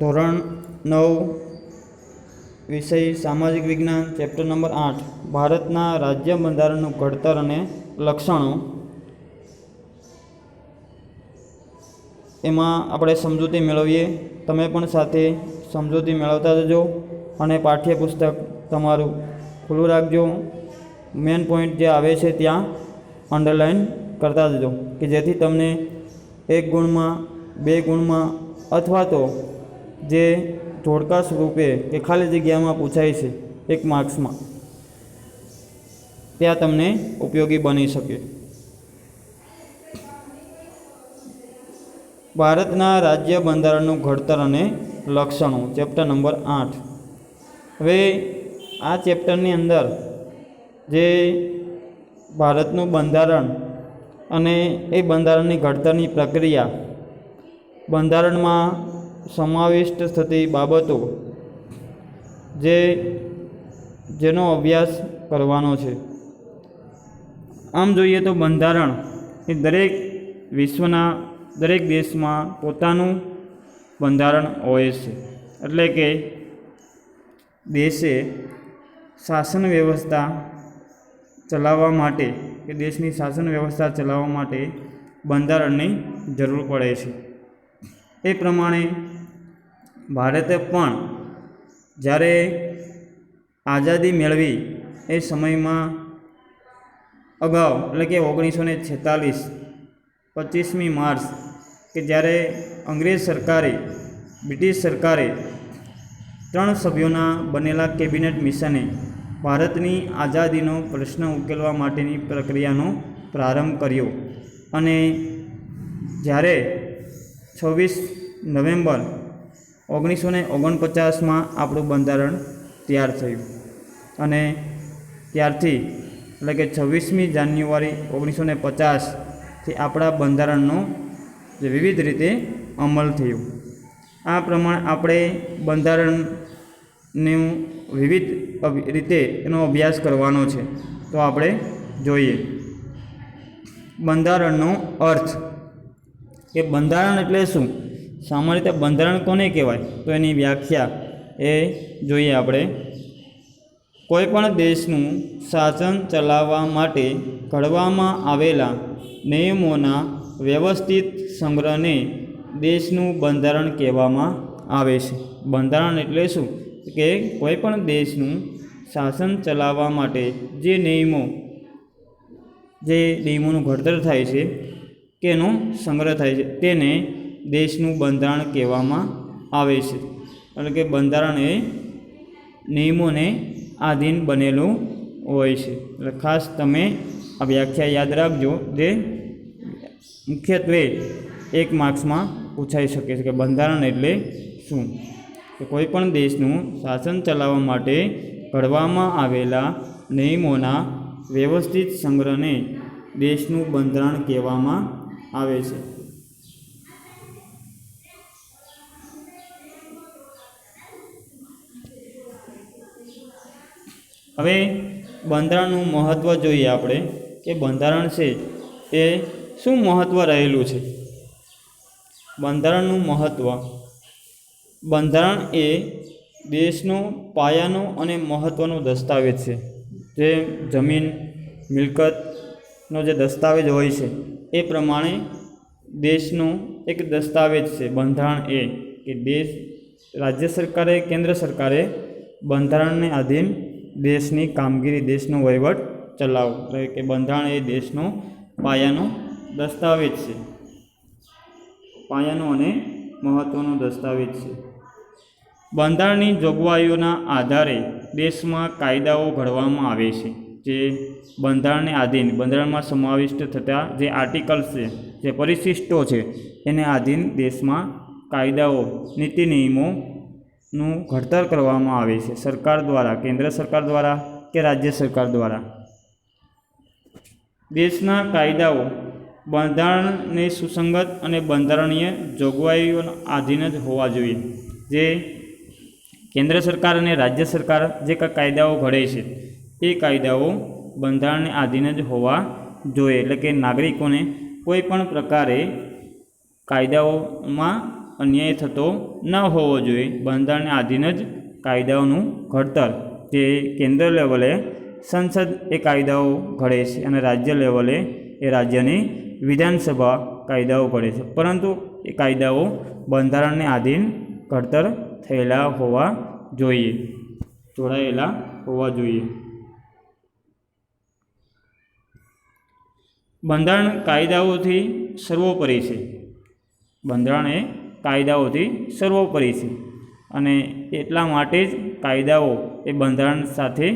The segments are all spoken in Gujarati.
ધોરણ 9 વિષય સામાજિક વિજ્ઞાન ચેપ્ટર નંબર 8 ભારતના રાજ્ય બંધારણનું ઘડતર અને લક્ષણો. એમાં આપણે સમજૂતી મેળવીએ. તમે પણ સાથે સમજૂતી મેળવતા જજો અને પાઠ્યપુસ્તક તમારું ખુલ્લું રાખજો. મેન પોઈન્ટ જે આવે છે ત્યાં અંડરલાઇન કરતા જજો કે જેથી તમને 1 ગુણમાં 2 ગુણમાં અથવા તો જે જોડકા સ્વરૂપે કે ખાલી જગ્યામાં પૂછાય છે 1 માર્ક્સમાં, ત્યાં તમને ઉપયોગી બની શકે. ભારતના રાજ્ય બંધારણનું ઘડતર અને લક્ષણો ચેપ્ટર નંબર 8. હવે આ ચેપ્ટરની અંદર જે ભારતનું બંધારણ અને એ બંધારણની ઘડતરની પ્રક્રિયા, બંધારણમાં સમાવિષ્ટ થતી બાબતો જેનો અભ્યાસ કરવાનો છે. આમ જોઈએ તો બંધારણ એ દરેક વિશ્વના દરેક દેશમાં પોતાનું બંધારણ હોય છે. એટલે કે દેશે શાસન વ્યવસ્થા ચલાવવા માટે કે દેશની શાસન વ્યવસ્થા ચલાવવા માટે બંધારણની જરૂર પડે છે. એ પ્રમાણે ભારતે પણ જ્યારે આઝાદી મેળવી એ સમયમાં અગાઉ એટલે કે 1946 25મી માર્ચ કે જ્યારે અંગ્રેજ સરકારે બ્રિટિશ સરકારે 3 સભ્યોના બનેલા કેબિનેટ મિશને ભારતની આઝાદીનો પ્રશ્ન ઉકેલવા માટેની પ્રક્રિયાનો પ્રારંભ કર્યો અને જ્યારે 26 નવેમ્બર 1949માં આપણું બંધારણ તૈયાર થયું અને ત્યારથી એટલે કે 26મી જાન્યુઆરી 1950થી આપણા બંધારણનો જે વિવિધ રીતે અમલ થયો. આ પ્રમાણે આપણે બંધારણનું વિવિધ રીતે એનો અભ્યાસ કરવાનો છે. તો આપણે જોઈએ બંધારણનો અર્થ કે બંધારણ એટલે શું. સામાન્ય રીતે બંધારણ કોને કહેવાય તો એની વ્યાખ્યા એ જોઈએ આપણે. કોઈ પણ દેશનું શાસન ચલાવવા માટે ઘડવામાં આવેલા નિયમોના વ્યવસ્થિત સંગ્રહને દેશનું બંધારણ કહેવામાં આવે છે. બંધારણ એટલે શું કે કોઈ પણ દેશનું શાસન ચલાવવા માટે જે નિયમોનું ઘડતર થાય છે કે એનો સંગ્રહ થાય છે તેને દેશનું બંધારણ કહેવામાં આવે છે. એટલે કે બંધારણ એ નિયમોને આધીન બનેલું હોય છે. એટલે ખાસ તમે આ વ્યાખ્યા યાદ રાખજો, જે મુખ્યત્વે 1 માર્ક્સમાં પૂછાઈ શકે છે કે બંધારણ એટલે શું. કે કોઈ પણ દેશનું શાસન ચલાવવા માટે ઘડવામાં આવેલા નિયમોના વ્યવસ્થિત સંગ્રહને દેશનું બંધારણ કહેવામાં આવે છે. હવે બંધારણનું મહત્ત્વ જોઈએ આપણે કે બંધારણ છે એ શું મહત્ત્વ રહેલું છે. બંધારણનું મહત્ત્વ, બંધારણ એ દેશનો પાયાનો અને મહત્ત્વનો દસ્તાવેજ છે. જે જમીન મિલકતનો જે દસ્તાવેજ હોય છે એ પ્રમાણે દેશનો એક દસ્તાવેજ છે બંધારણ એ. કે રાજ્ય સરકારે, કેન્દ્ર સરકારે બંધારણને આધીન દેશની કામગીરી, દેશનો વહીવટ ચલાવવો. એટલે કે બંધારણ એ દેશનો પાયાનો દસ્તાવેજ છે, પાયાનો અને મહત્ત્વનો દસ્તાવેજ છે. બંધારણની જોગવાઈઓના આધારે દેશમાં કાયદાઓ ઘડવામાં આવે છે. જે બંધારણને આધીન, બંધારણમાં સમાવિષ્ટ થતા જે આર્ટિકલ્સ છે, જે પરિશિષ્ટો છે, એને આધીન દેશમાં કાયદાઓ, નીતિ નિયમોનું ઘડતર કરવામાં આવે છે સરકાર દ્વારા, કેન્દ્ર સરકાર દ્વારા કે રાજ્ય સરકાર દ્વારા. દેશના કાયદાઓ બંધારણને સુસંગત અને બંધારણીય જોગવાઈઓના આધીન જ હોવા જોઈએ. જે કેન્દ્ર સરકાર અને રાજ્ય સરકાર જે કાયદાઓ ઘડે છે એ કાયદાઓ બંધારણને આધીન જ હોવા જોઈએ. એટલે કે નાગરિકોને કોઈ પણ પ્રકારે કાયદાઓમાં અન્યાય થતો ન હોવો જોઈએ. બંધારણને આધીન જ કાયદાઓનું ઘડતર, જે કેન્દ્ર લેવલે સંસદ એ કાયદાઓ ઘડે છે અને રાજ્ય લેવલે એ રાજ્યની વિધાનસભા કાયદાઓ ઘડે છે, પરંતુ એ કાયદાઓ બંધારણને આધીન ઘડતર થયેલા હોવા જોઈએ, જોડાયેલા હોવા જોઈએ. બંધારણ કાયદાઓથી સર્વોપરી છે. બંધારણ એ કાયદાઓથી સર્વોપરી છે અને એટલા માટે જ કાયદાઓ એ બંધારણ સાથે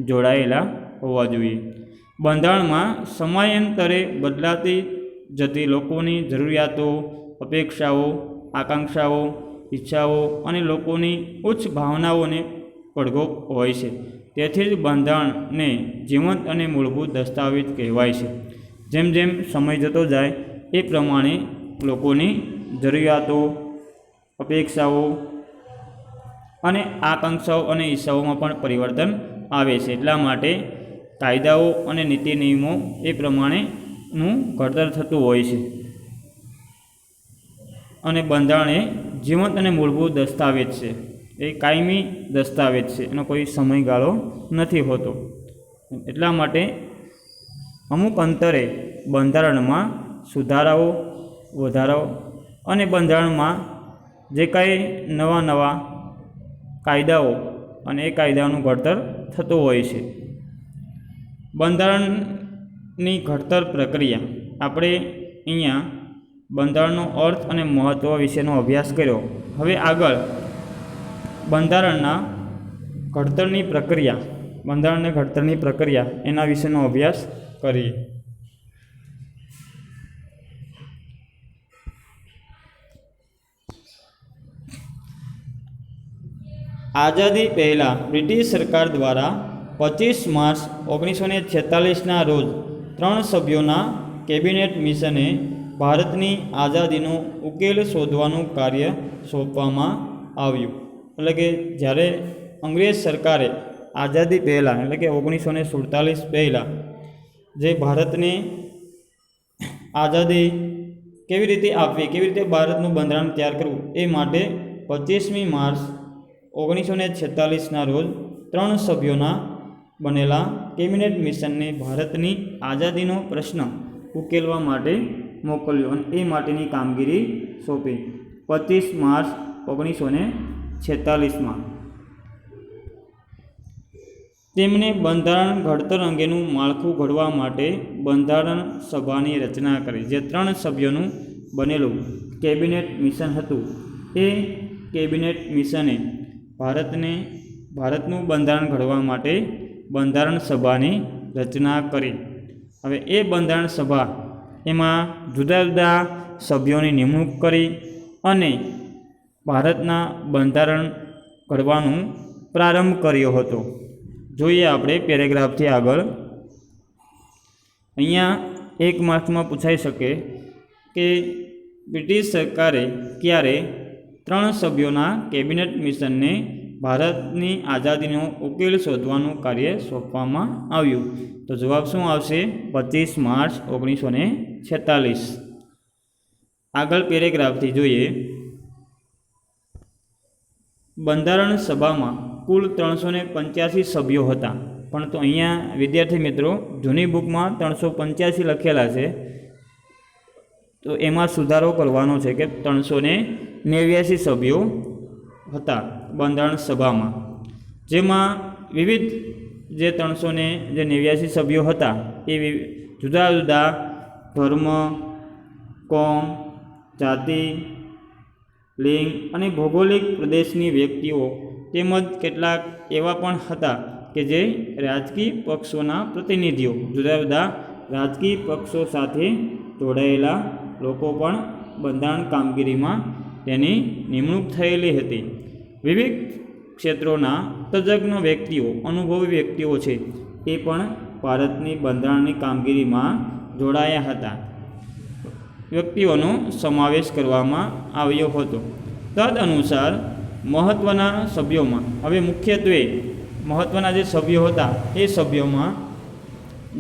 જોડાયેલા હોવા જોઈએ. બંધારણમાં સમયાંતરે બદલાતી જતી લોકોની જરૂરિયાતો, અપેક્ષાઓ, આકાંક્ષાઓ, ઈચ્છાઓ અને લોકોની ઉચ્ચ ભાવનાઓને પડઘો હોય છે. તેથી જ બંધારણને જીવંત અને મૂળભૂત દસ્તાવેજ કહેવાય છે. જેમ જેમ સમય જતો જાય એ પ્રમાણે લોકોની જરૂરિયાતો, અપેક્ષાઓ અને આકાંક્ષાઓ અને ઈચ્છાઓમાં પણ પરિવર્તન આવે છે. એટલા માટે કાયદાઓ અને નીતિ નિયમો એ પ્રમાણેનું ઘડતર થતું હોય છે અને બંધારણ એ જીવંત અને મૂળભૂત દસ્તાવેજ છે. એ કાયમી દસ્તાવેજ છે, એનો કોઈ સમયગાળો નથી હોતો. એટલા માટે અમુક અંતરે બંધારણમાં સુધારાઓ, વધારાઓ અને બંધારણમાં જે કાંઈ નવા નવા કાયદાઓ અને એ કાયદાઓનું ઘડતર થતું હોય છે. બંધારણની ઘડતર પ્રક્રિયા, આપણે અહીંયા બંધારણનો અર્થ અને મહત્ત્વ વિશેનો અભ્યાસ કર્યો. હવે આગળ બંધારણના ઘડતરની પ્રક્રિયા, બંધારણના ઘડતરની પ્રક્રિયા એના વિશેનો અભ્યાસ કરીએ. આઝાદી પહેલાં બ્રિટિશ સરકાર દ્વારા 25 માર્ચ 1946ના રોજ 3 સભ્યોના કેબિનેટ મિશને ભારતની આઝાદીનો ઉકેલ શોધવાનું કાર્ય સોંપવામાં આવ્યું. એટલે કે જ્યારે અંગ્રેજ સરકારે આઝાદી પહેલાં, એટલે કે 1947 પહેલાં જે ભારતને આઝાદી કેવી રીતે આપવી, કેવી રીતે ભારતનું બંધારણ તૈયાર કરવું, એ માટે 25મી માર્ચ 1946ના રોજ 3 સભ્યોના બનેલા કેબિનેટ મિશનને ભારતની આઝાદીનો પ્રશ્ન ઉકેલવા માટે મોકલ્યો અને એ માટેની કામગીરી સોંપી. 25 માર્ચ 1946માં તેમણે બંધારણ ઘડતર અંગેનું માળખું ઘડવા માટે બંધારણ સભાની રચના કરી. જે 3 સભ્યોનું બનેલું કેબિનેટ મિશન હતું, એ કેબિનેટ મિશને ભારતનું બંધારણ ઘડવા માટે બંધારણ સભાની રચના કરી. હવે એ બંધારણ સભા એમાં જુદા જુદા સભ્યોની નિમણૂક કરી અને ભારતના બંધારણ ઘડવાનું પ્રારંભ કર્યો હતો. જોઈએ આપણે પેરેગ્રાફથી આગળ. અહીંયા 1 માર્ક્સમાં પૂછાઈ શકે કે બ્રિટિશ સરકારે ક્યારે 3 સભ્યોના કેબિનેટ મિશનને ભારતની આઝાદીનો ઉકેલ શોધવાનું કાર્ય સોંપવામાં આવ્યું? તો જવાબ શું આવશે? 25 માર્ચ 1946. આગળ પેરેગ્રાફથી જોઈએ. બંધારણ સભામાં કુલ 385 સભ્યો હતા, પણ તો અહીંયા વિદ્યાર્થી મિત્રો જૂની બુકમાં 385 લખેલા છે, તો એમાં સુધારો કરવાનો છે કે 389 સભ્યો હતા બંધારણ સભામાં, જેમાં વિવિધ જે 389 સભ્યો હતા એ જુદા જુદા ધર્મ, કોમ, જાતિ, લિંગ અને ભૌગોલિક પ્રદેશની વ્યક્તિઓ તેમજ કેટલાક એવા પણ હતા કે જે રાજકીય પક્ષોના પ્રતિનિધિઓ, જુદા જુદા રાજકીય પક્ષો સાથે જોડાયેલા લોકો પણ બંધારણ કામગીરીમાં તેની નિમણૂક થયેલી હતી. વિવિધ ક્ષેત્રોના તજજ્ઞ વ્યક્તિઓ, અનુભવી વ્યક્તિઓ છે, એ પણ ભારતની બંધારણની કામગીરીમાં જોડાયા હતા. વ્યક્તિઓનો સમાવેશ કરવામાં આવ્યો હતો. તદઅનુસાર મહત્ત્વના સભ્યોમાં, હવે મુખ્યત્વે મહત્ત્વના જે સભ્યો હતા એ સભ્યોમાં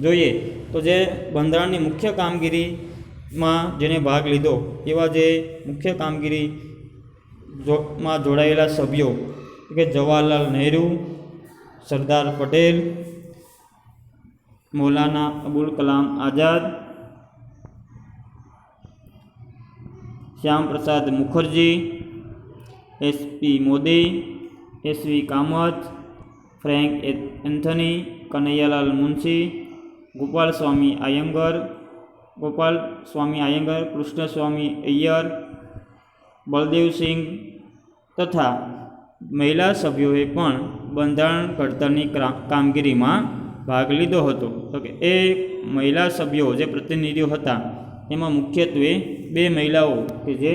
જોઈએ તો જે બંધારણની મુખ્ય કામગીરીમાં જેને ભાગ લીધો એવા જે મુખ્ય કામગીરી માં જોડાયેલા સભ્યો કે Jawaharlal Nehru, Sardar Patel, Maulana Abul Kalam Azad, Shyama Prasad Mukherjee, S P Modi, S V Kamath, Frank Anthony, Kanaiyalal Munshi, Gopal Swami Ayyangar, Krishnaswami Ayyar, Baldev Singh તથા મહિલા સભ્યોએ પણ બંધારણ ઘડતરની કામગીરીમાં ભાગ લીધો હતો. તો કે એ મહિલા સભ્યો જે પ્રતિનિધિઓ હતા એમાં મુખ્યત્વે 2 મહિલાઓ કે જે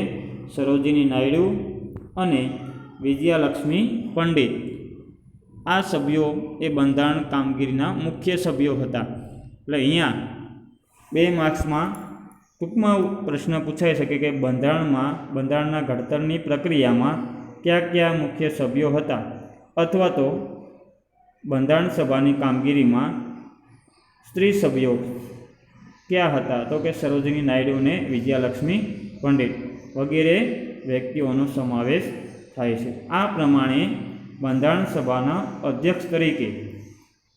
સરોજિની નાયડુ અને વિજયાલક્ષ્મી પંડિત, આ સભ્યો એ બંધારણ કામગીરીના મુખ્ય સભ્યો હતા. એટલે અહીંયા 2 માર્ક્સમાં ટૂંકમાં પ્રશ્ન પૂછાઈ શકે કે બંધારણના ઘડતરની પ્રક્રિયામાં કયા કયા મુખ્ય સભ્યો હતા, અથવા તો બંધારણ સભાની કામગીરીમાં સ્ત્રી સભ્યો ક્યાં હતા, તો કે સરોજિની નાયડુ અને વિજયાલક્ષ્મી પંડિત વગેરે વ્યક્તિઓનો સમાવેશ થાય છે. આ પ્રમાણે બંધારણ સભાના અધ્યક્ષ તરીકે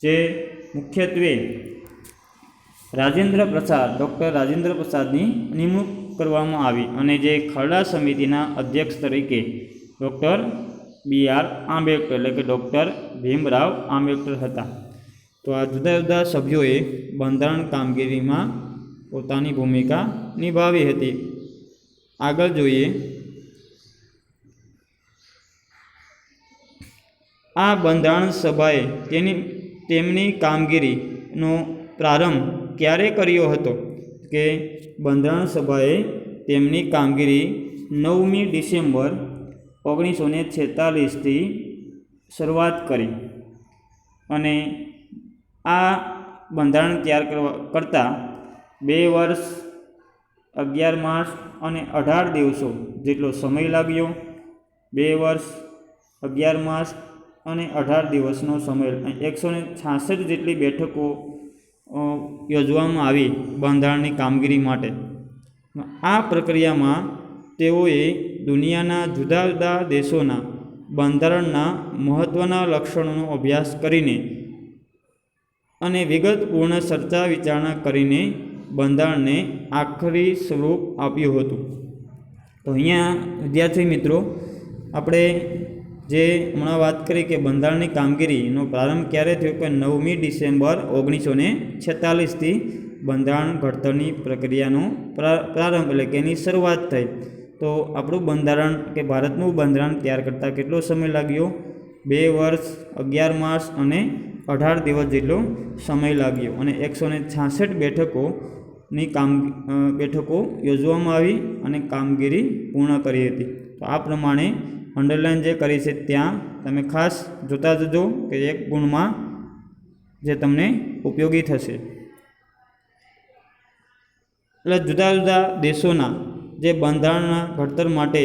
જે મુખ્યત્વે ડૉક્ટર રાજેન્દ્ર પ્રસાદની નિમણૂક કરવામાં આવી અને જે ખરડા સમિતિના અધ્યક્ષ તરીકે ડૉક્ટર BR આંબેડકર એટલે કે ડૉક્ટર ભીમરાવ આંબેડકર હતા. તો આ જુદા જુદા સભ્યોએ બંધારણ કામગીરીમાં પોતાની ભૂમિકા નિભાવી હતી. આગળ જોઈએ, આ બંધારણ સભાએ તેમની કામગીરીનો પ્રારંભ ક્યારે કર્યો હતો? કે બંધારણ સભાએ તેમની કામગીરી 9મી ડિસેમ્બર 1946થી શરૂઆત કરી અને આ બંધારણ તૈયાર કરતાં 2 વર્ષ 11 માસ અને 18 દિવસો જેટલો સમય લાગ્યો. 2 વર્ષ 11 માસ અને 18 દિવસનો સમય, 166 જેટલી બેઠકો યોજવામાં આવી બંધારણની કામગીરી માટે. આ પ્રક્રિયામાં તેઓએ દુનિયાના જુદા જુદા દેશોના બંધારણના મહત્ત્વના લક્ષણોનો અભ્યાસ કરીને અને વિગતપૂર્ણ ચર્ચા વિચારણા કરીને બંધારણને આખરી સ્વરૂપ આપ્યું હતું. તો અહીંયા વિદ્યાર્થી મિત્રો, આપણે જે હમણાં વાત કરી કે બંધારણની કામગીરીનો પ્રારંભ ક્યારે થયો, કે 9મી ડિસેમ્બર 1946થી બંધારણ ઘડતરની પ્રક્રિયાનો પ્રારંભ એટલે કે એની શરૂઆત થઈ. તો આપણું બંધારણ કે ભારતનું બંધારણ તૈયાર કરતાં કેટલો સમય લાગ્યો? 2 વર્ષ 11 માસ અને 18 દિવસ જેટલો સમય લાગ્યો અને 166 બેઠકો યોજવામાં આવી અને કામગીરી પૂર્ણ કરી હતી. તો આ પ્રમાણે અંડરલાઇન જે કરી છે ત્યાં તમે ખાસ જોતા જજો કે એક ગુણમાં જે તમને ઉપયોગી થશે. એટલે જુદા જુદા દેશોના જે બંધારણના ઘડતર માટે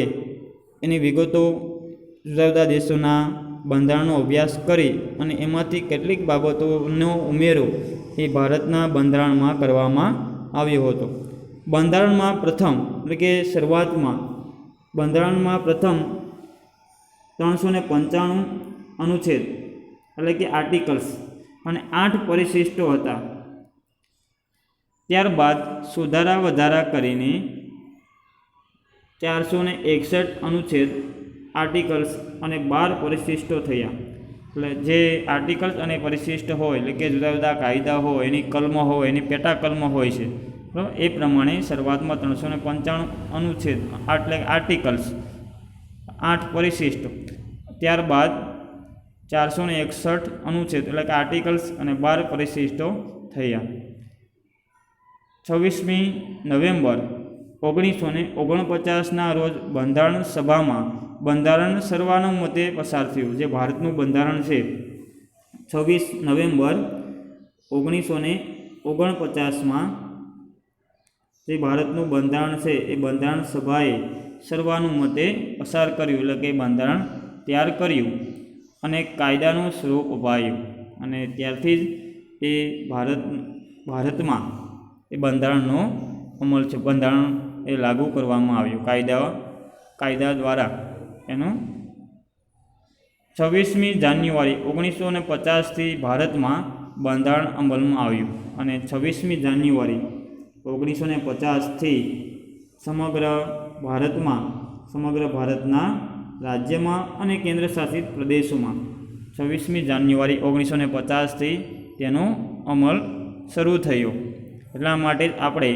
એની વિગતો, જુદા જુદા દેશોના બંધારણનો અભ્યાસ કરી અને એમાંથી કેટલીક બાબતોનો ઉમેરો એ ભારતના બંધારણમાં કરવામાં આવ્યો હતો. બંધારણમાં પ્રથમ એટલે કે શરૂઆતમાં બંધારણમાં પ્રથમ 395 અનુચ્છેદ એટલે કે આર્ટિકલ્સ અને 8 પરિશિષ્ટો હતા. ત્યારબાદ સુધારા વધારા કરીને 461 અનુચ્છેદ, આર્ટિકલ્સ અને 12 પરિશિષ્ટો થયા. એટલે જે આર્ટિકલ્સ અને પરિશિષ્ટ હોય એટલે કે જુદા જુદા કાયદા હોય, એની કલમો હોય, એની પેટા કલમો હોય છે. બરાબર, એ પ્રમાણે શરૂઆતમાં 395 અનુચ્છેદ એટલે આર્ટિકલ્સ, 8 પરિશિષ્ટ, ત્યારબાદ 461 અનુચ્છેદ એટલે કે આર્ટિકલ્સ અને 12 પરિશિષ્ટો થયા. 26મી નવેમ્બર 1949ના રોજ બંધારણ સભામાં બંધારણ સર્વાનુમતે પસાર થયું. જે ભારતનું બંધારણ છે 26 નવેમ્બર 1949માં જે ભારતનું બંધારણ છે એ બંધારણ સભાએ સર્વાનુમતે પસાર કર્યું એટલે કે બંધારણ તૈયાર કર્યું અને કાયદાનું સ્વરૂપ અપાયું અને ત્યારથી જ એ ભારતમાં એ બંધારણનો અમલ છે, બંધારણ એ લાગુ કરવામાં આવ્યું કાયદા દ્વારા. એનું 26મી જાન્યુઆરી 1950થી ભારતમાં બંધારણ અમલમાં આવ્યું અને 26મી જાન્યુઆરી 1950થી સમગ્ર ભારતના રાજ્યમાં અને કેન્દ્રશાસિત પ્રદેશોમાં 26મી જાન્યુઆરી 1950થી તેનો અમલ શરૂ થયો. એટલા માટે આપણે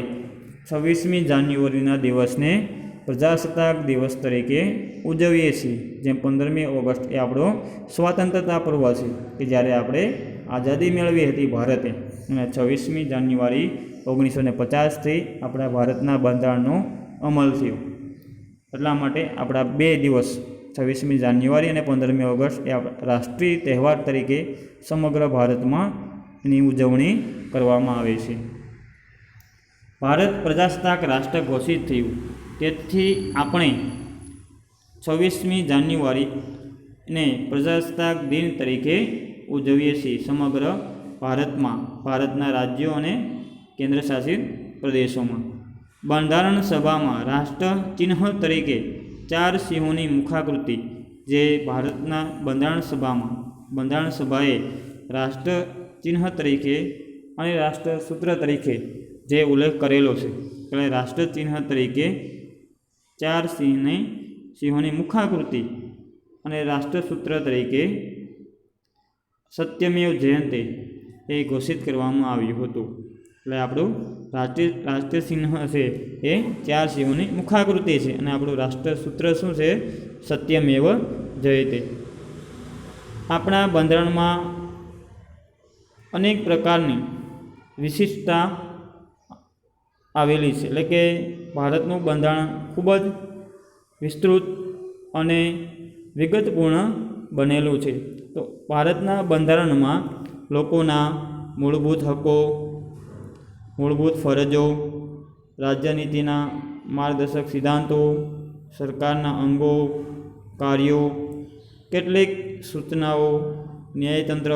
26મી જાન્યુઆરીના દિવસને પ્રજાસત્તાક દિવસ તરીકે ઉજવીએ છીએ. જેમ 15મી ઓગસ્ટ એ આપણો સ્વતંત્રતા પર્વ છે કે જ્યારે આપણે આઝાદી મેળવી હતી ભારતે, અને 26મી જાન્યુઆરી 1950થી આપણા ભારતના બંધારણનો અમલ થયો. એટલા માટે આપણા બે દિવસ 26મી જાન્યુઆરી અને 15મી ઓગસ્ટ એ રાષ્ટ્રીય તહેવાર તરીકે સમગ્ર ભારતમાં એની ઉજવણી કરવામાં આવે છે. ભારત પ્રજાસત્તાક રાષ્ટ્ર ઘોષિત થયું, તેથી આપણે 26મી જાન્યુઆરીને પ્રજાસત્તાક દિન તરીકે ઉજવીએ છીએ. સમગ્ર ભારતના રાજ્યો અને કેન્દ્રશાસિત પ્રદેશોમાં બંધારણ સભામાં રાષ્ટ્ર ચિહ્ન તરીકે 4 સિંહોની મુખાકૃતિ, જે ભારતના બંધારણ સભાએ રાષ્ટ્ર ચિહ્ન તરીકે અને રાષ્ટ્રસૂત્ર તરીકે જે ઉલ્લેખ કરેલો છે, એટલે રાષ્ટ્ર ચિહ્ન તરીકે 4 સિંહોની મુખાકૃતિ અને રાષ્ટ્રસૂત્ર તરીકે સત્યમેવ જયતે એ ઘોષિત કરવામાં આવ્યું હતું. એટલે આપણું રાષ્ટ્રીય ચિહ્ન છે એ 4 સિંહોની મુખાકૃતિ છે અને આપણું રાષ્ટ્રસૂત્ર શું છે? સત્યમેવ જયતે. આપણા બંધારણમાં અનેક પ્રકારની વિશિષ્ટતા આવેલી છે. એટલે કે ભારતનું બંધારણ ખૂબ જ વિસ્તૃત અને વિગતપૂર્ણ બનેલું છે. તો ભારતના બંધારણમાં લોકોના મૂળભૂત હકો, મૂળભૂત ફરજો, રાજ્યનીતિના માર્ગદર્શક સિદ્ધાંતો, સરકારના અંગો, કાર્યો, કેટલીક સૂચનાઓ, ન્યાયતંત્ર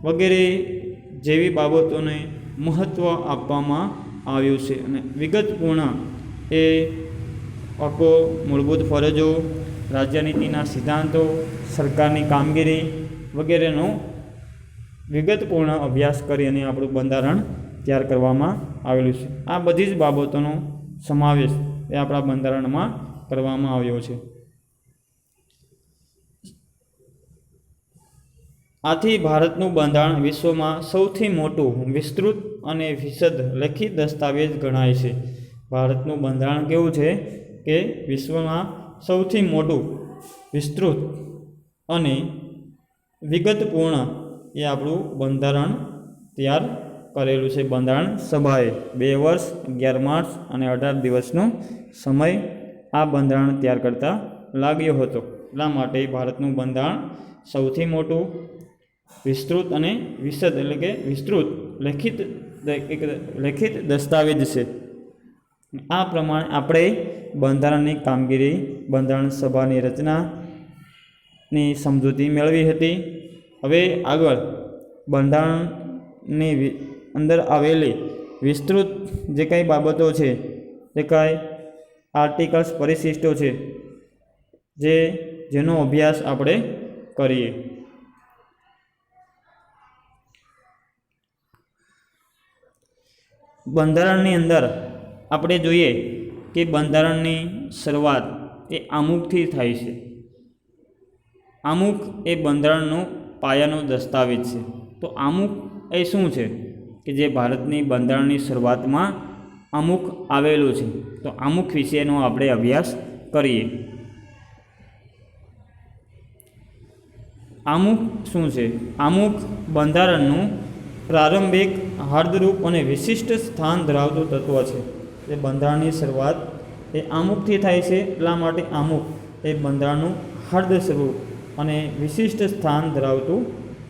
વગેરે જેવી બાબતોને મહત્ત્વ આપવામાં આવ્યું છે. અને વિગતપૂર્ણ એ હકો, મૂળભૂત ફરજો, રાજ્યનીતિના સિદ્ધાંતો, સરકારની કામગીરી વગેરેનો વિગતપૂર્ણ અભ્યાસ કરી અને આપણું બંધારણ તૈયાર કરવામાં આવેલું છે. આ બધી જ બાબતોનો સમાવેશ એ આપણા બંધારણમાં કરવામાં આવ્યો છે. આથી ભારતનું બંધારણ વિશ્વમાં સૌથી મોટું, વિસ્તૃત અને વિશદ લેખિત દસ્તાવેજ ગણાય છે. ભારતનું બંધારણ કેવું છે કે વિશ્વમાં સૌથી મોટું, વિસ્તૃત અને વિગતપૂર્ણ એ આપણું બંધારણ તૈયાર કરેલું છે. બંધારણ સભાએ 2 વર્ષ, 11 માસ અને 18 દિવસનો સમય આ બંધારણ તૈયાર કરતાં લાગ્યો હતો. એટલા માટે ભારતનું બંધારણ સૌથી મોટું, વિસ્તૃત અને વિશદ એટલે કે વિસ્તૃત લેખિત દસ્તાવેજ છે. આ પ્રમાણે આપણે બંધારણની કામગીરી, બંધારણ સભાની રચનાની સમજૂતી મેળવી હતી. હવે આગળ બંધારણની અંદર આવેલી વિસ્તૃત જે કંઈ બાબતો છે, જે કાંઈ આર્ટિકલ્સ, પરિશિષ્ટો છે, જેનો અભ્યાસ આપણે કરીએ. બંધારણની અંદર આપણે જોઈએ કે બંધારણની શરૂઆત એ આમુખથી થાય છે. આમુખ એ બંધારણનો પાયાનો દસ્તાવેજ છે. તો આમુખ એ શું છે કે જે ભારતની બંધારણની શરૂઆતમાં આમુખ આવેલું છે. તો આમુખ વિશેનો આપણે અભ્યાસ કરીએ. આમુખ શું છે? આમુખ બંધારણનું પ્રારંભિક, હાર્દરૂપ અને વિશિષ્ટ સ્થાન ધરાવતું તત્વ છે. એ બંધારણની શરૂઆત એ આમુખથી થાય છે. એટલા માટે આમુખ એ બંધારણનું હાર્દ સ્વરૂપ અને વિશિષ્ટ સ્થાન ધરાવતું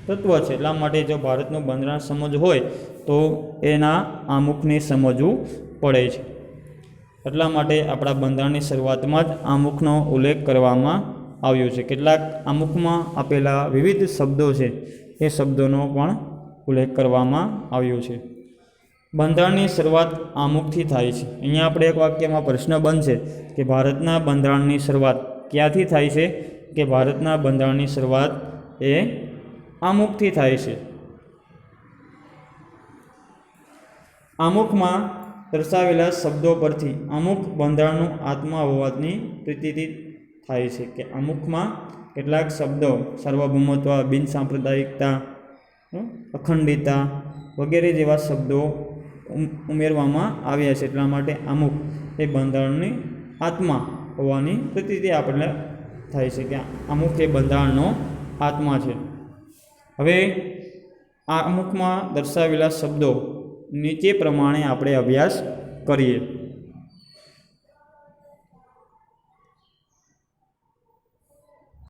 તત્વ છે. એટલા માટે જો ભારતનું બંધારણ સમજ હોય તો એના આમુખને સમજવું પડે છે. એટલા માટે આપણા બંધારણની શરૂઆતમાં જ આમુખનો ઉલ્લેખ કરવામાં આવ્યો છે. કેટલાક આમુખમાં આપેલા વિવિધ શબ્દો છે, એ શબ્દોનો પણ ઉલ્લેખ કરવામાં આવ્યો છે. બંધારણની શરૂઆત આમુખથી થાય છે. અહીંયા આપણે એક વાક્યમાં પ્રશ્ન બનશે કે ભારતના બંધારણની શરૂઆત ક્યાંથી થાય છે કે ભારતના બંધારણની શરૂઆત એ આમુખથી થાય છે. આમુખમાં દર્શાવેલા શબ્દો પરથી અમુક બંધારણનો આત્મા હોવાની પ્રતીતિ થાય છે કે આમુખમાં કેટલાક શબ્દો સાર્વભૌમત્વ, બિનસાંપ્રદાયિકતા, અખંડિતતા વગેરે જેવા શબ્દો ઉમેરવામાં આવ્યા છે. એટલા માટે અમુક એ બંધારણની આત્મા હોવાની પ્રતીતિ આપણને થાય છે કે અમુક એ બંધારણનો આત્મા છે. હવે આ અમુકમાં દર્શાવેલા શબ્દો નીચે પ્રમાણે આપણે અભ્યાસ કરીએ.